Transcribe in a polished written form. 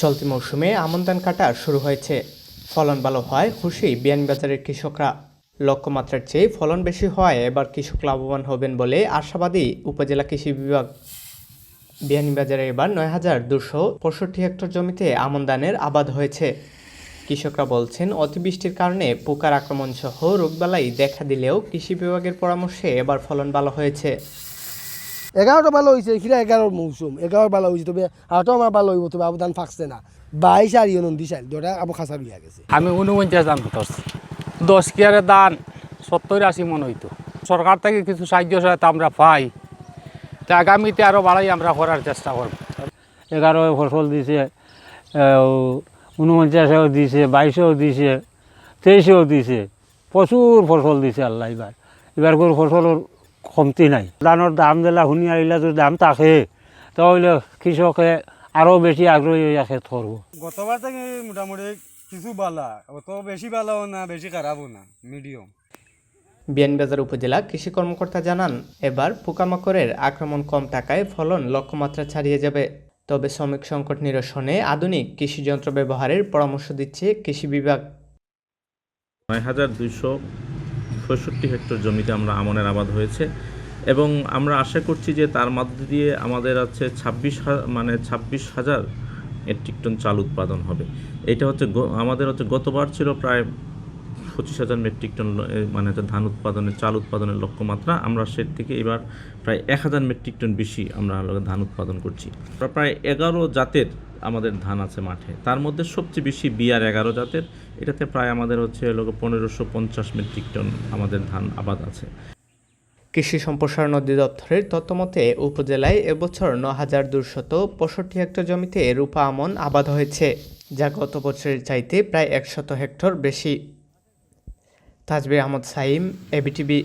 চলতি মৌসুমে আমন ধান কাটা শুরু হয়েছে। ফলন ভালো হয় খুশি বিয়ানীবাজারের কৃষকরা। লক্ষ্যমাত্রার চেয়ে ফলন বেশি হওয়ায় এবার কৃষক লাভবান হবেন বলে আশাবাদী উপজেলা কৃষি বিভাগ। বিয়ানীবাজারে এবার ৯,২৬৫ হেক্টর জমিতে আমন ধানের আবাদ হয়েছে। কৃষকরা বলছেন, অতিবৃষ্টির কারণে পোকার আক্রমণ সহ রোগবালাই দেখা দিলেও কৃষি বিভাগের পরামর্শে এবার ফলন ভালো হয়েছে। 11টা ভালো হয়েছে, এখানে 11 মৌসুম 11 ভালো হয়েছে, তবে আরও আমার ভালো হইব, তবে আবদান ফাঁকছে না 22 আর 29 দুটা আবার খাসা বিয়া গেছে। আমি 49 ধান করছি, 10 কেয়ারের ধান 70-80 মন হইতো। সরকার থেকে কিছু সাহায্য সহায়তা আমরা পাই, তা আগামীতে আরও বাড়াই আমরা করার চেষ্টা করব। 11 ফসল দিছে, 49ও দিছে, 22ও দিছে, 23ও দিছে, প্রচুর ফসল দিছে আল্লাহ। এবার কোনো ফসলের কমতি নাই। ধানের দাম দিলা শুনি আহিলা যদি দাম থাকে তাহলে কৃষকে আরও বেশি আগ্রহী হয়ে খেত করবো। গতবার থেকে মোটামুটি কিছু বালা, অত বেশি বালাও না বেশি খারাপও না, মিডিয়াম। বিয়ানীবাজার উপজেলা কৃষি কর্মকর্তা জানান, এবার পোকামাকড়ের আক্রমণ কম থাকায় ফলন লক্ষ্যমাত্রা ছাড়িয়ে যাবে। তবে শ্রমিক সংকট নিরসনে আধুনিক কৃষি যন্ত্র ব্যবহারের পরামর্শ দিচ্ছে কৃষি বিভাগ। ৯,২৬৫ হেক্টর জমিতে আমরা আমনের আবাদ হয়েছে এবং আমরা আশা করছি যে তার মধ্যে দিয়ে আমাদের আছে ২৬,০০০ মেট্রিক টন চাল উৎপাদন হবে। এটা হচ্ছে আমাদের গতবার ছিল প্রায় ২৫,০০০ মেট্রিক টন মানে ধান উৎপাদনের চাল উৎপাদনের লক্ষ্যমাত্রা। আমরা সে থেকে এবার প্রায় ১,০০০ মেট্রিক টন বেশি আমরা ধান উৎপাদন করছি। প্রায় 11 জাতের আমাদের ধান আছে মাঠে, তার মধ্যে সবচেয়ে বেশি বিআর 11 জাতের, এটাতে প্রায় আমাদের হচ্ছে ১৫৫০ মেট্রিক টন আমাদের ধান আবাদ আছে। কৃষি সম্প্রসারণ অধিদপ্তরের তথ্যমতে উপজেলায় এবছর ৯,২৬৫ হেক্টর জমিতে রূপা আমন আবাদ হয়েছে, যা গত বছরের চাইতে প্রায় ১০০ হেক্টর বেশি। তাজবির আহমদ সাইম, এবিটিভি।